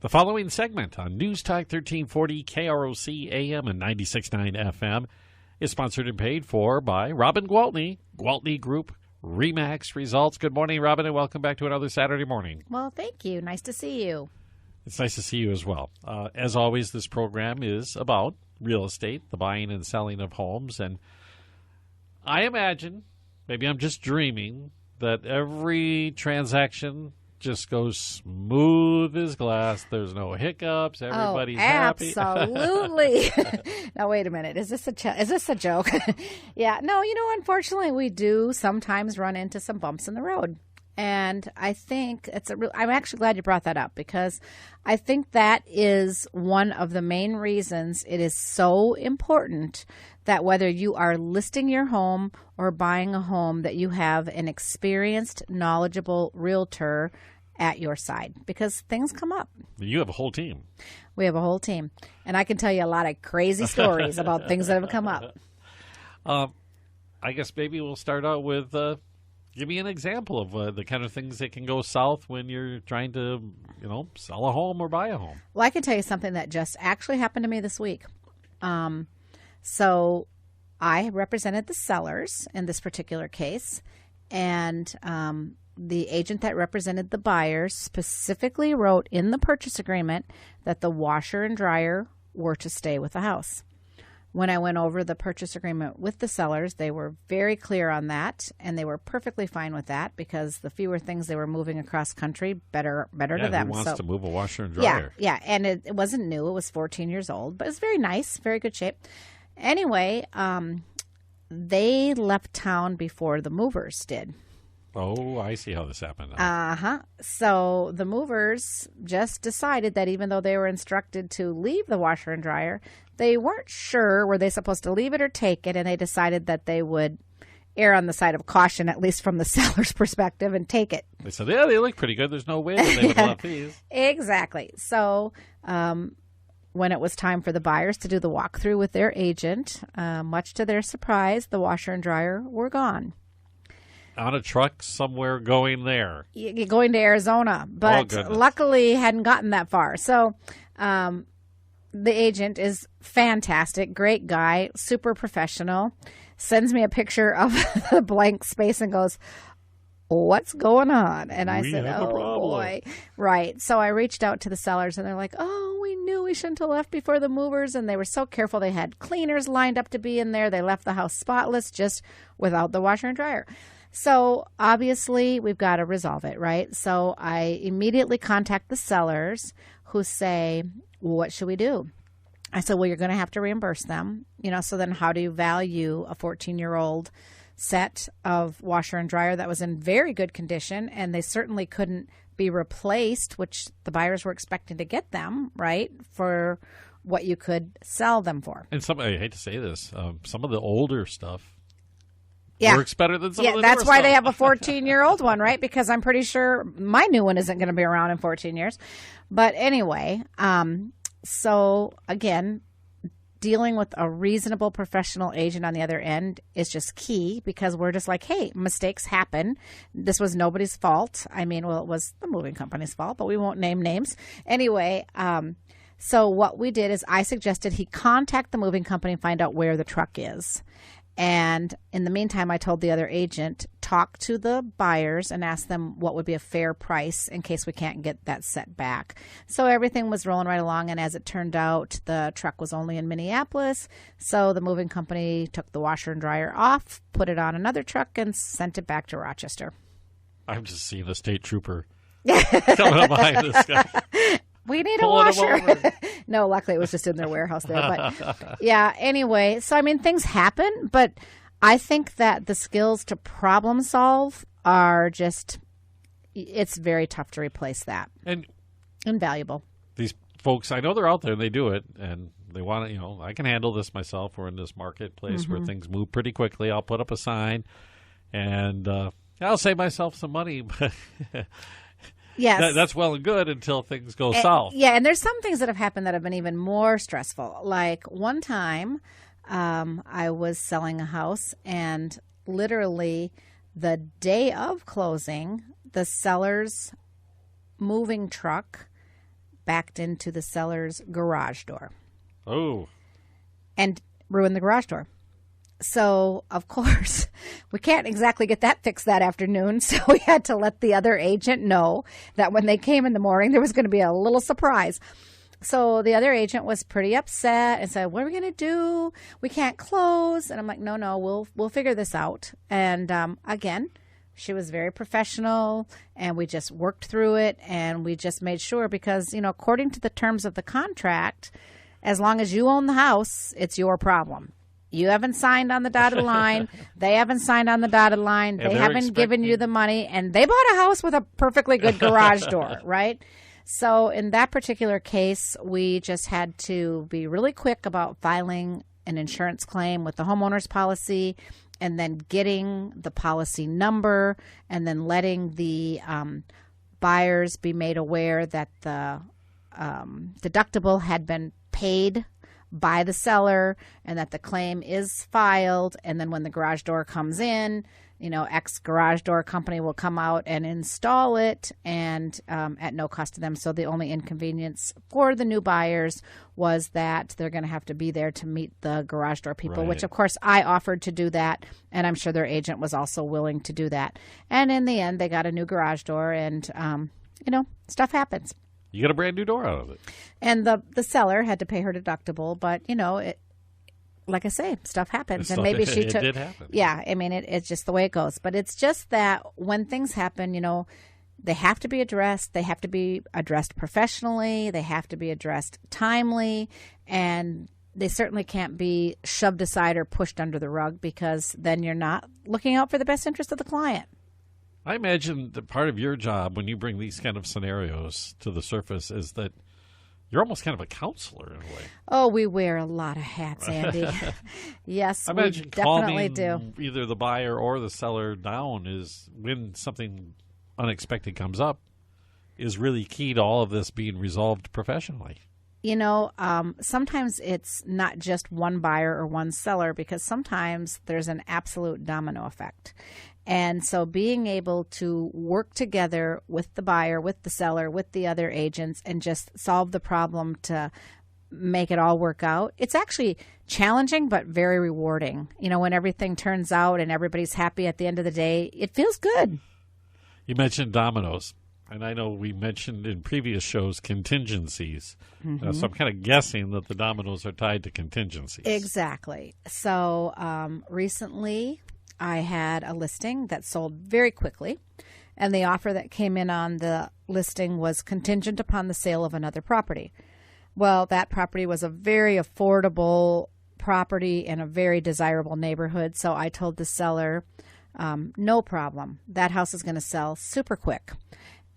The following segment on News Talk 1340 KROC-AM and 96.9 FM is sponsored and paid for by Robin Gwaltney, Gwaltney Group-RE results. Good morning, Robin, and welcome back to another Saturday morning. Well, thank you. Nice to see you. It's nice to see you as well. As always, this program is about real estate, the buying and selling of homes, and I imagine, maybe I'm just dreaming, that every transaction just goes smooth as glass. There's no hiccups. Everybody's happy. Absolutely. Now, wait a minute. Is this a joke? Yeah. No, unfortunately, we do sometimes run into some bumps in the road. And I think I'm actually glad you brought that up, because I think that is one of the main reasons it is so important that whether you are listing your home or buying a home, that you have an experienced, knowledgeable realtor at your side, because things come up. You have a whole team. We have a whole team. And I can tell you a lot of crazy stories about things that have come up. I guess maybe we'll start out with give me an example of the kind of things that can go south when you're trying to, sell a home or buy a home. Well, I can tell you something that just actually happened to me this week. So I represented the sellers in this particular case, and the agent that represented the buyers specifically wrote in the purchase agreement that the washer and dryer were to stay with the house. When I went over the purchase agreement with the sellers, they were very clear on that, and they were perfectly fine with that, because the fewer things they were moving across country, better to them. Who wants to move a washer and dryer? Yeah, and it wasn't new. It was 14 years old, but it was very nice, very good shape. Anyway, they left town before the movers did. Oh, I see how this happened. So the movers just decided that even though they were instructed to leave the washer and dryer, they weren't sure were they supposed to leave it or take it, and they decided that they would err on the side of caution, at least from the seller's perspective, and take it. They said, yeah, they look pretty good. There's no way that they would have left these. Exactly. So when it was time for the buyers to do the walkthrough with their agent, much to their surprise, the washer and dryer were gone. On a truck somewhere going there. Going to Arizona. But luckily hadn't gotten that far. So the agent is fantastic, great guy, super professional, sends me a picture of the blank space and goes, what's going on? And I said, oh, boy. Right. So I reached out to the sellers, and they're like, oh, we knew we shouldn't have left before the movers. And they were so careful. They had cleaners lined up to be in there. They left the house spotless, just without the washer and dryer. So obviously we've got to resolve it, right? So I immediately contact the sellers, who say, well, what should we do? I said, well, you're going to have to reimburse them. So then how do you value a 14-year-old set of washer and dryer that was in very good condition, and they certainly couldn't be replaced, which the buyers were expecting to get them, right, for what you could sell them for. And I hate to say this, some of the older stuff works better than some of the that's newer why stuff. They have a 14-year-old one, right? Because I'm pretty sure my new one isn't going to be around in 14 years. But anyway, so again, dealing with a reasonable professional agent on the other end is just key, because we're just like, hey, mistakes happen. This was nobody's fault. I mean, well, it was the moving company's fault, but we won't name names. Anyway, so what we did is I suggested he contact the moving company and find out where the truck is. And in the meantime, I told the other agent, talk to the buyers and ask them what would be a fair price in case we can't get that set back. So everything was rolling right along. And as it turned out, the truck was only in Minneapolis. So the moving company took the washer and dryer off, put it on another truck, and sent it back to Rochester. I'm just seeing a state trooper coming up behind this guy. We need a washer. No, luckily it was just in their warehouse there. But yeah, anyway, so I mean, things happen, but I think that the skills to problem solve are just, it's very tough to replace that. And invaluable. These folks, I know they're out there and they do it, and they want to, I can handle this myself. We're in this marketplace where things move pretty quickly. I'll put up a sign and I'll save myself some money. Yes. That's well and good until things go south. Yeah, and there's some things that have happened that have been even more stressful. Like one time I was selling a house, and literally the day of closing, the seller's moving truck backed into the seller's garage door. Oh. And ruined the garage door. So, of course, we can't exactly get that fixed that afternoon. So we had to let the other agent know that when they came in the morning, there was going to be a little surprise. So the other agent was pretty upset and said, what are we going to do? We can't close. And I'm like, no, we'll figure this out. And again, she was very professional, and we just worked through it, and we just made sure because, according to the terms of the contract, as long as you own the house, it's your problem. You haven't signed on the dotted line. They haven't signed on the dotted line. They haven't given you the money, and they bought a house with a perfectly good garage door, right? So in that particular case, we just had to be really quick about filing an insurance claim with the homeowner's policy, and then getting the policy number, and then letting the buyers be made aware that the deductible had been paid by the seller and that the claim is filed. And then when the garage door comes in, X garage door company will come out and install it, and at no cost to them. So the only inconvenience for the new buyers was that they're going to have to be there to meet the garage door people, which of course I offered to do that. And I'm sure their agent was also willing to do that. And in the end, they got a new garage door, and, stuff happens. You got a brand new door out of it. And the seller had to pay her deductible, but, like I say, stuff happens. And maybe she took. It did happen. Yeah, I mean, it's just the way it goes. But it's just that when things happen, they have to be addressed. They have to be addressed professionally. They have to be addressed timely. And they certainly can't be shoved aside or pushed under the rug, because then you're not looking out for the best interest of the client. I imagine that part of your job when you bring these kind of scenarios to the surface is that you're almost kind of a counselor in a way. Oh, we wear a lot of hats, Andy. Yes, I we definitely do. Either the buyer or the seller down is when something unexpected comes up is really key to all of this being resolved professionally. Sometimes it's not just one buyer or one seller, because sometimes there's an absolute domino effect. And so being able to work together with the buyer, with the seller, with the other agents, and just solve the problem to make it all work out, it's actually challenging but very rewarding. When everything turns out and everybody's happy at the end of the day, it feels good. You mentioned dominoes. And I know we mentioned in previous shows contingencies. Mm-hmm. So I'm kind of guessing that the dominoes are tied to contingencies. Exactly. So recently I had a listing that sold very quickly. And the offer that came in on the listing was contingent upon the sale of another property. Well, that property was a very affordable property in a very desirable neighborhood. So I told the seller, no problem. That house is going to sell super quick.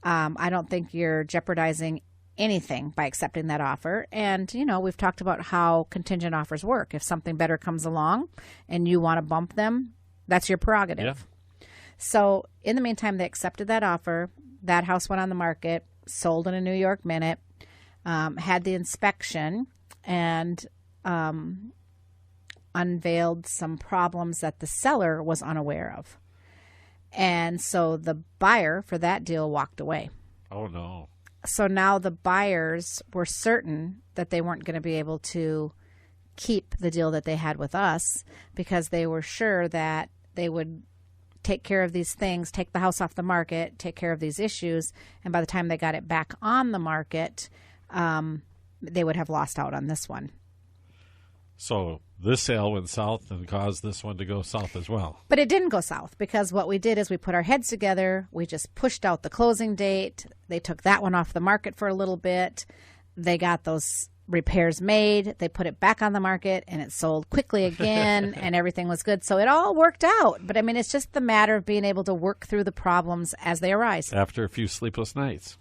I don't think you're jeopardizing anything by accepting that offer. And, we've talked about how contingent offers work. If something better comes along and you want to bump them, that's your prerogative. Yeah. So in the meantime, they accepted that offer. That house went on the market, sold in a New York minute, had the inspection, and unveiled some problems that the seller was unaware of. And so the buyer for that deal walked away. Oh, no. So now the buyers were certain that they weren't going to be able to keep the deal that they had with us, because they were sure that they would take care of these things, take the house off the market, take care of these issues. And by the time they got it back on the market, they would have lost out on this one. So this sale went south and caused this one to go south as well. But it didn't go south, because what we did is we put our heads together. We just pushed out the closing date. They took that one off the market for a little bit. They got those repairs made. They put it back on the market, and it sold quickly again, and everything was good. So it all worked out. But, it's just the matter of being able to work through the problems as they arise. After a few sleepless nights.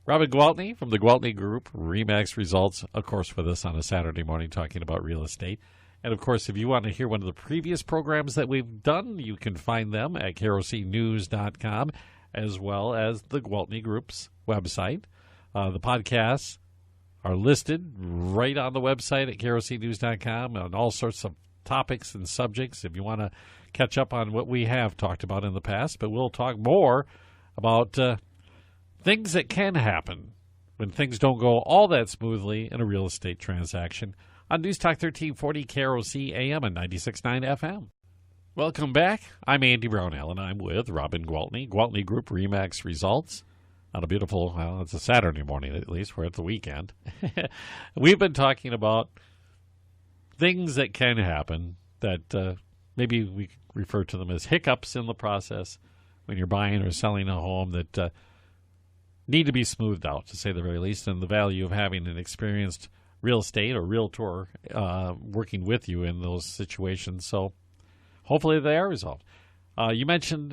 Robin Gwaltney from the Gwaltney Group-RE Results, of course, with us on a Saturday morning talking about real estate. And, of course, if you want to hear one of the previous programs that we've done, you can find them at KROC-News.com, as well as the Gwaltney Group's website. The podcasts are listed right on the website at KROC-News.com on all sorts of topics and subjects if you want to catch up on what we have talked about in the past. But we'll talk more about things that can happen when things don't go all that smoothly in a real estate transaction on News Talk 1340 KROC-AM and 96.9 FM. Welcome back. I'm Andy Brownell, and I'm with Robin Gwaltney, Gwaltney Group-RE results on a beautiful, well, it's a Saturday morning at least. We're at the weekend. We've been talking about things that can happen that maybe we refer to them as hiccups in the process when you're buying or selling a home that need to be smoothed out, to say the very least, and the value of having an experienced real estate or realtor working with you in those situations. So hopefully they are resolved. You mentioned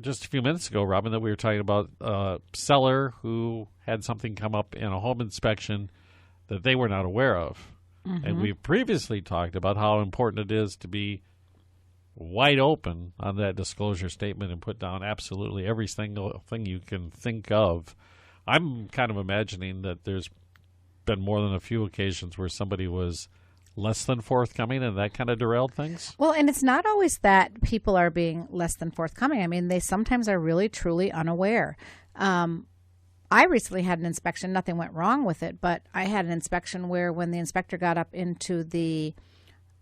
just a few minutes ago, Robin, that we were talking about a seller who had something come up in a home inspection that they were not aware of. Mm-hmm. And we've previously talked about how important it is to be wide open on that disclosure statement and put down absolutely every single thing you can think of. I'm kind of imagining that there's been more than a few occasions where somebody was less than forthcoming and that kind of derailed things. Well, and it's not always that people are being less than forthcoming. I mean, they sometimes are really, truly unaware. I recently had an inspection. Nothing went wrong with it, but I had an inspection where when the inspector got up into the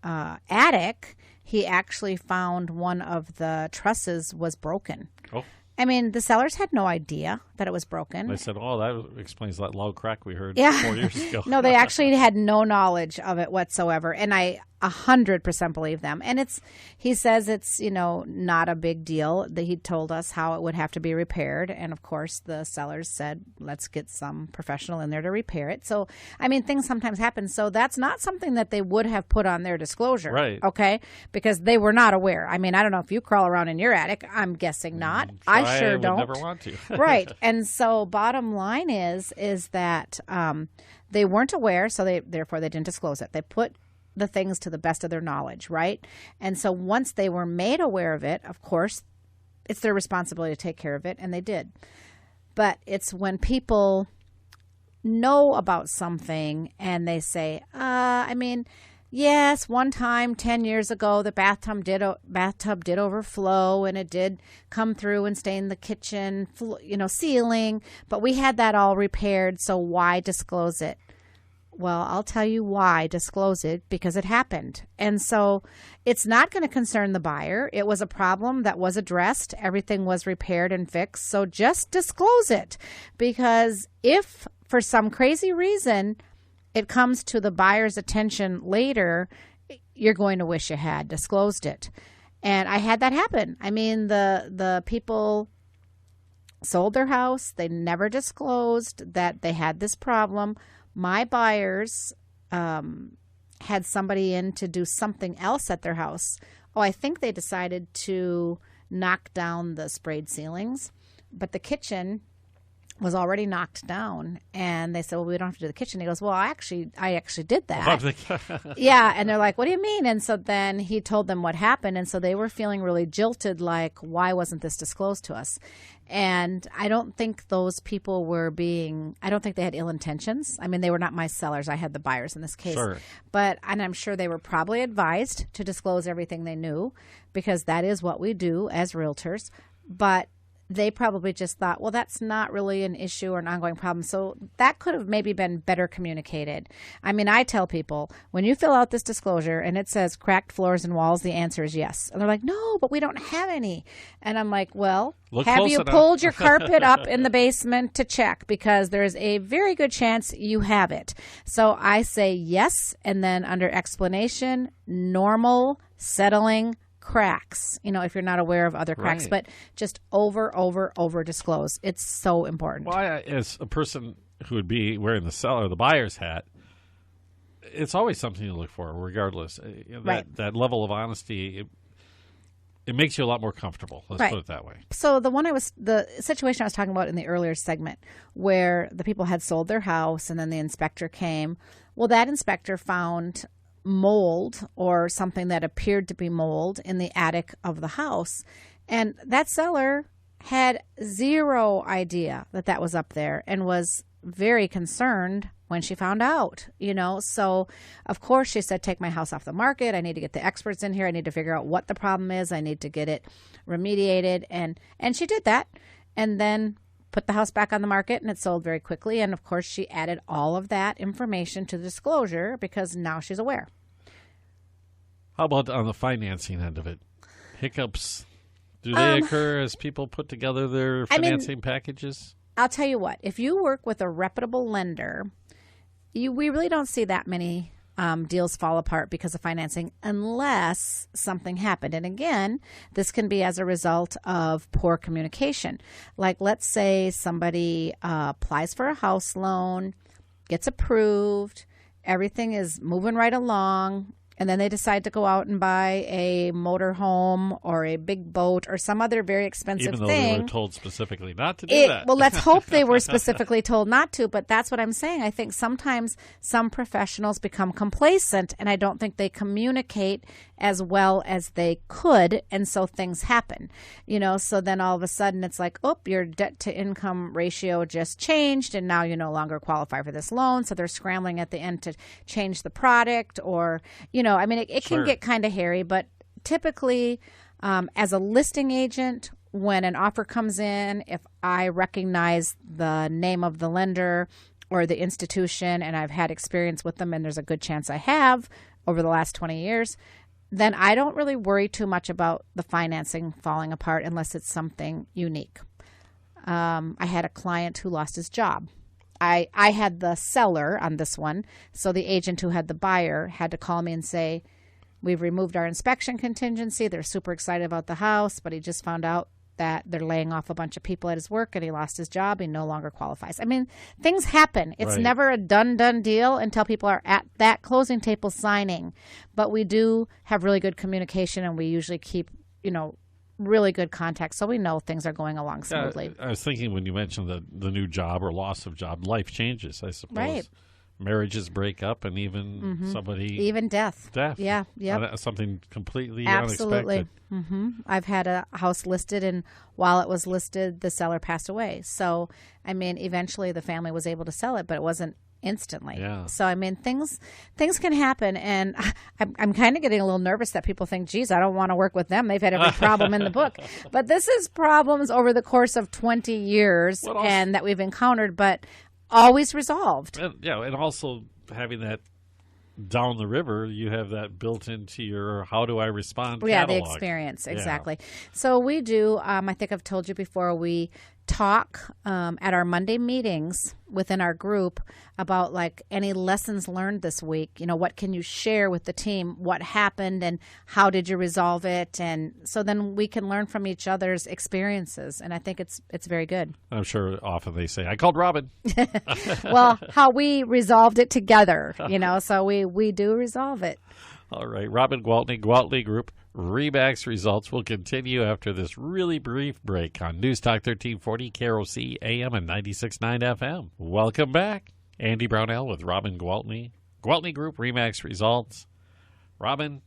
attic, he actually found one of the trusses was broken. Oh. I mean, the sellers had no idea that it was broken. They said, oh, that explains that loud crack we heard 4 years ago. No, they actually had no knowledge of it whatsoever. And I 100% believe them. And he says it's, not a big deal. He told us how it would have to be repaired. And of course, the sellers said, let's get some professional in there to repair it. So, I mean, things sometimes happen. So that's not something that they would have put on their disclosure. Right. Okay. Because they were not aware. I mean, I don't know if you crawl around in your attic. I'm guessing not. I sure don't. Never want to. Right. And so bottom line is that they weren't aware. So therefore they didn't disclose it. They put the things to the best of their knowledge, right? And so once they were made aware of it, of course, it's their responsibility to take care of it, and they did. But it's when people know about something and they say, yes, one time 10 years ago, the bathtub did overflow and it did come through and stain the kitchen, ceiling, but we had that all repaired, so why disclose it? Well, I'll tell you why disclose it, because it happened. And so it's not going to concern the buyer. It was a problem that was addressed. Everything was repaired and fixed. So just disclose it, because if for some crazy reason it comes to the buyer's attention later, you're going to wish you had disclosed it. And I had that happen. I mean, the people sold their house. They never disclosed that they had this problem. My buyers had somebody in to do something else at their house. Oh, I think they decided to knock down the sprayed ceilings, but the kitchen was already knocked down. And they said, well, we don't have to do the kitchen. He goes, well, I actually did that. Yeah. And they're like, what do you mean? And so then he told them what happened. And so they were feeling really jilted, like, why wasn't this disclosed to us? And I don't think those people I don't think they had ill intentions. I mean, they were not my sellers. I had the buyers in this case. Sure. And I'm sure they were probably advised to disclose everything they knew, because that is what we do as realtors. But they probably just thought, well, that's not really an issue or an ongoing problem. So that could have maybe been better communicated. I mean, I tell people, when you fill out this disclosure and it says cracked floors and walls, the answer is yes. And they're like, no, but we don't have any. And I'm like, well, have you pulled your carpet up in the basement to check? Because there's a very good chance you have it. So I say yes. And then under explanation, normal, settling, cracks, if you're not aware of other cracks, right. But just over disclose. It's so important. Well, as a person who would be wearing the buyer's hat, it's always something to look for, regardless. Right. That level of honesty, it makes you a lot more comfortable. Let's put it that way. So the situation I was talking about in the earlier segment, where the people had sold their house and then the inspector came. Well, that inspector found mold or something that appeared to be mold in the attic of the house. And that seller had zero idea that was up there and was very concerned when she found out, So, of course, she said, take my house off the market. I need to get the experts in here. I need to figure out what the problem is. I need to get it remediated. And she did that. And then put the house back on the market, and it sold very quickly. And, of course, she added all of that information to the disclosure because now she's aware. How about on the financing end of it? Hiccups, do they occur as people put together their financing packages? I'll tell you what. If you work with a reputable lender, we really don't see that many deals fall apart because of financing unless something happened. And again, this can be as a result of poor communication. Like, let's say somebody applies for a house loan, gets approved, everything is moving right along, and then they decide to go out and buy a motor home or a big boat or some other very expensive thing. Even though they were told specifically not to do that. Well, let's hope they were specifically told not to, but that's what I'm saying. I think sometimes some professionals become complacent, and I don't think they communicate as well as they could, and so things happen. So then all of a sudden it's like, oh, your debt-to-income ratio just changed, and now you no longer qualify for this loan, so they're scrambling at the end to change the product or, it can get kind of hairy, but typically as a listing agent, when an offer comes in, if I recognize the name of the lender or the institution and I've had experience with them, and there's a good chance I have over the last 20 years, then I don't really worry too much about the financing falling apart unless it's something unique. I had a client who lost his job. I had the seller on this one, so the agent who had the buyer had to call me and say, we've removed our inspection contingency. They're super excited about the house, but he just found out that they're laying off a bunch of people at his work and he lost his job. He no longer qualifies. Things happen. It's never a done deal until people are at that closing table signing. But we do have really good communication, and we usually keep, really good contact, so we know things are going along smoothly. I was thinking when you mentioned the new job or loss of job, life changes, I suppose. Right. Marriages break up, and even even death. Yeah. Something completely unexpected. I've had a house listed, and while it was listed, the seller passed away. So, eventually the family was able to sell it, but it wasn't instantly. Yeah. So, things can happen, and I'm kind of getting a little nervous that people think, geez, I don't want to work with them. They've had every problem in the book. But this is problems over the course of 20 years and that we've encountered, but always resolved. And also having that down the river, you have that built into your how do I respond catalog. Yeah, the experience, exactly. Yeah. So we do, I think I've told you before, we talk at our Monday meetings within our group about any lessons learned this week. What can you share with the team? What happened and how did you resolve it? And so then we can learn from each other's experiences. And I think it's very good. I'm sure often they say, I called Robin. Well, how we resolved it together, so we do resolve it. All right. Robin Gwaltney, Gwaltney Group-RE results will continue after this really brief break on News Talk 1340, KROC-AM and 96.9 FM. Welcome back. Andy Brownell with Robin Gwaltney, Gwaltney Group-RE results. Robin,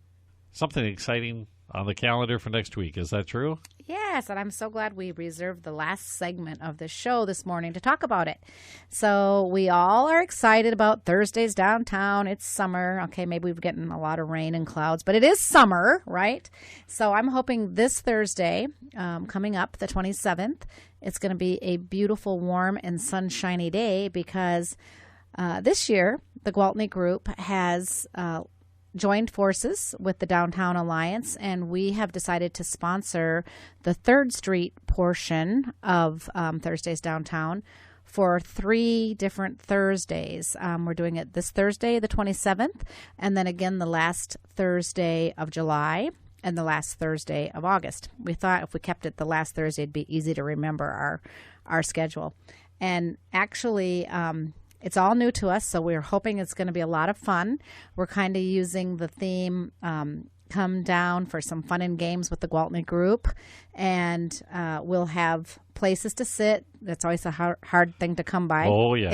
something exciting on the calendar for next week. Is that true? Yes, and I'm so glad we reserved the last segment of the show this morning to talk about it. So we all are excited about Thursdays downtown. It's summer. Okay, maybe we've gotten a lot of rain and clouds, but it is summer, right? So I'm hoping this Thursday, coming up, the 27th, it's going to be a beautiful, warm, and sunshiny day because this year the Gwaltney Group has joined forces with the Downtown Alliance, and we have decided to sponsor the 3rd Street portion of Thursdays Downtown for 3 different Thursdays. We're doing it this Thursday, the 27th, and then again the last Thursday of July and the last Thursday of August. We thought if we kept it the last Thursday, it'd be easy to remember our schedule. And actually, it's all new to us, so we're hoping it's going to be a lot of fun. We're kind of using the theme, come down for some fun and games with the Gwaltney Group, and we'll have places to sit. That's always a hard thing to come by. Oh, yeah,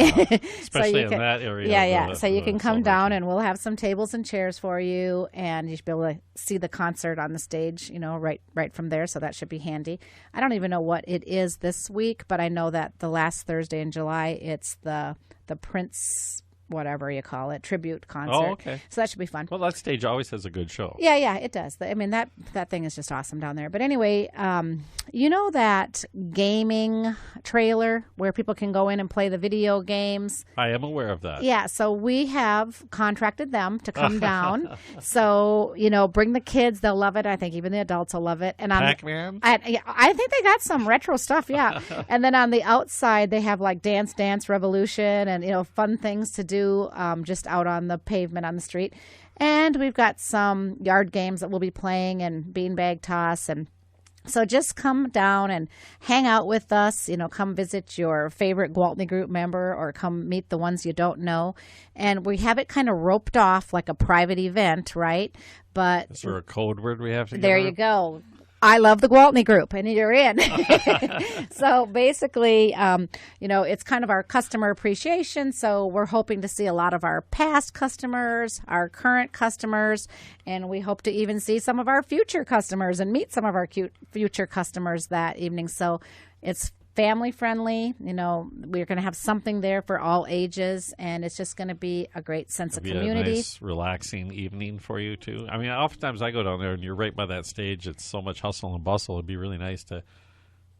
especially in that area. Yeah. So you can come down, and we'll have some tables and chairs for you, and you should be able to see the concert on the stage, right from there, so that should be handy. I don't even know what it is this week, but I know that the last Thursday in July, it's the Prince whatever you call it, tribute concert. Oh, okay. So that should be fun. Well, that stage always has a good show. Yeah, it does. I mean, that thing is just awesome down there. But anyway, you know that gaming trailer where people can go in and play the video games? I am aware of that. Yeah, so we have contracted them to come down. So, bring the kids. They'll love it. I think even the adults will love it. And Pac-Man? I think they got some retro stuff, yeah. And then on the outside, they have like Dance Revolution and, fun things to do just out on the pavement on the street. And we've got some yard games that we'll be playing and beanbag toss. And so just come down and hang out with us, come visit your favorite Gwaltney Group member or come meet the ones you don't know. And we have it kind of roped off like a private event, right? But is there a code word we have to get? There you go. I love the Gwaltney Group, and you're in. So basically, it's kind of our customer appreciation. So we're hoping to see a lot of our past customers, our current customers, and we hope to even see some of our future customers and meet some of our future customers that evening. So it's family friendly. We're going to have something there for all ages, and it's just going to be a great sense of community. A nice, relaxing evening for you too. I mean, oftentimes I go down there, and you're right by that stage. It's so much hustle and bustle. It'd be really nice to,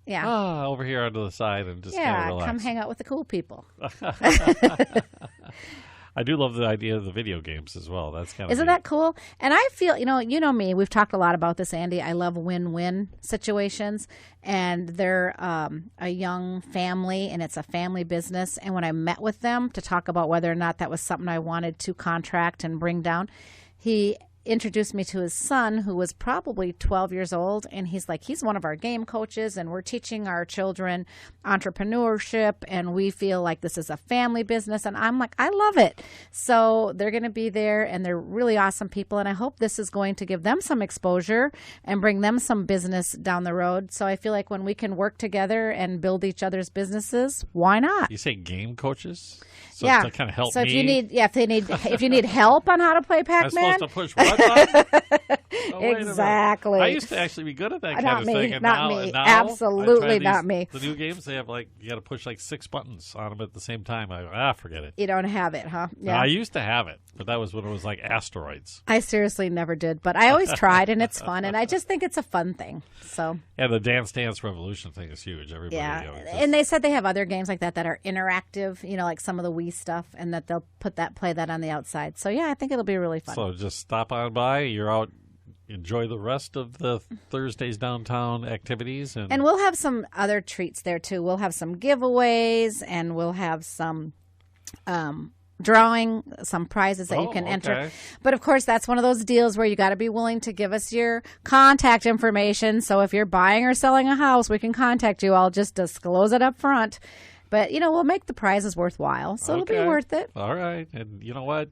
over here onto the side and just kind of relax. Come hang out with the cool people. I do love the idea of the video games as well. That's kind of Isn't that cool? And I feel, you know me, we've talked a lot about this, Andy. I love win-win situations. And they're a young family, and it's a family business. And when I met with them to talk about whether or not that was something I wanted to contract and bring down, he introduced me to his son, who was probably 12 years old, and he's one of our game coaches, and we're teaching our children entrepreneurship, and we feel like this is a family business. And I'm like, I love it. So they're going to be there, and they're really awesome people, and I hope this is going to give them some exposure and bring them some business down the road. So I feel like when we can work together and build each other's businesses, why not? You say game coaches? So yeah, to kind of help so me. if you need help on how to play Pac-Man, I'm supposed to push what button? Exactly. I used to actually be good at that kind of thing. And not now, me. now Absolutely not me. The new games, they have you got to push 6 buttons on them at the same time. Forget it. You don't have it, huh? Yeah. No, I used to have it, but that was when it was like asteroids. I seriously never did, but I always tried, and it's fun, and I just think it's a fun thing. So. Yeah, the Dance Revolution thing is huge. Everybody. Yeah, and they said they have other games like that are interactive. Like some of the Wii stuff, and that they'll play that on the outside. So yeah, I think it'll be really fun. So just stop on by. You're out. Enjoy the rest of the Thursday's downtown activities. And we'll have some other treats there, too. We'll have some giveaways, and we'll have some drawing, some prizes that you can enter. But, of course, that's one of those deals where you got to be willing to give us your contact information. So if you're buying or selling a house, we can contact you. I'll just disclose it up front. But, we'll make the prizes worthwhile, so it'll be worth it. All right. And you know what?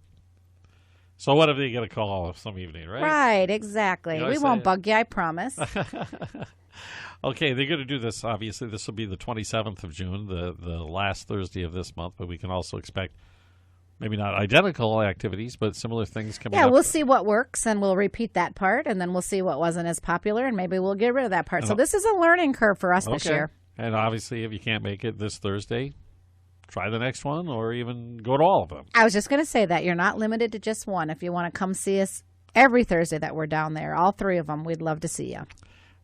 So what if they get a call some evening, right? Right, exactly. We won't bug you, I promise. Okay, they're going to do this. Obviously, this will be the 27th of June, the last Thursday of this month, but we can also expect maybe not identical activities, but similar things coming up. Yeah, we'll see what works, and we'll repeat that part, and then we'll see what wasn't as popular, and maybe we'll get rid of that part. So this is a learning curve for us this year. And obviously, if you can't make it this Thursday, try the next one or even go to all of them. I was just going to say that. You're not limited to just one. If you want to come see us every Thursday that we're down there, all 3 of them, we'd love to see you.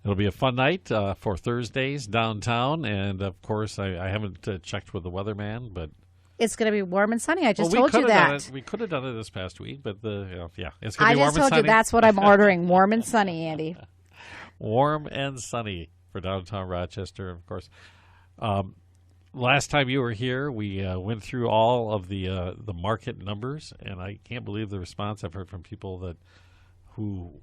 It'll be a fun night for Thursdays downtown. And, of course, I haven't checked with the weatherman, but it's going to be warm and sunny. I just told you that. We could have done it this past week, but it's going to be warm and sunny. I just told you that's what I'm ordering, warm and sunny, Andy. Warm and sunny for downtown Rochester, of course. Last time you were here, we went through all of the market numbers, and I can't believe the response I've heard from people who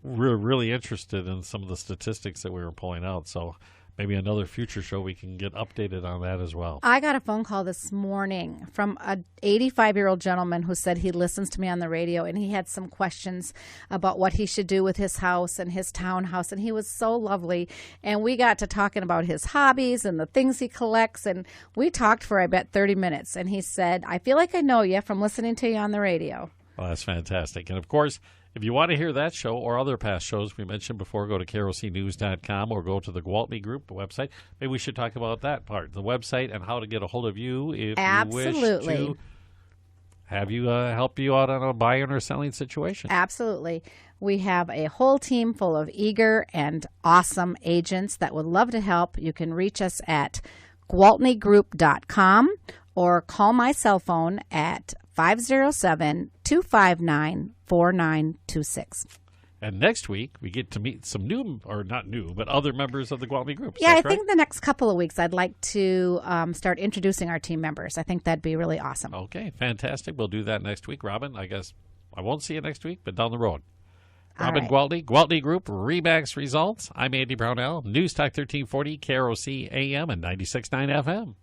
were really interested in some of the statistics that we were pulling out. So maybe another future show we can get updated on that as well. I got a phone call this morning from an 85-year-old gentleman who said he listens to me on the radio, and he had some questions about what he should do with his house and his townhouse, and he was so lovely. And we got to talking about his hobbies and the things he collects, and we talked for, I bet, 30 minutes. And he said, I feel like I know you from listening to you on the radio. Well, that's fantastic. And, of course, if you want to hear that show or other past shows we mentioned before, go to KROCnews.com or go to the Gwaltney Group website. Maybe we should talk about that part, the website, and how to get a hold of you if you wish to have you help you out on a buying or selling situation. Absolutely. We have a whole team full of eager and awesome agents that would love to help. You can reach us at gwaltneygroup.com or call my cell phone at 507-259-4926. And next week, we get to meet some new, or not new, but other members of the Gwaltney Group. Yeah, I think the next couple of weeks I'd like to start introducing our team members. I think that'd be really awesome. Okay, fantastic. We'll do that next week. Robin, I guess I won't see you next week, but down the road. Robin Gwaltney, Gwaltney Group, Remax Results. I'm Andy Brownell, News Talk 1340, KROC-AM and 96.9 FM.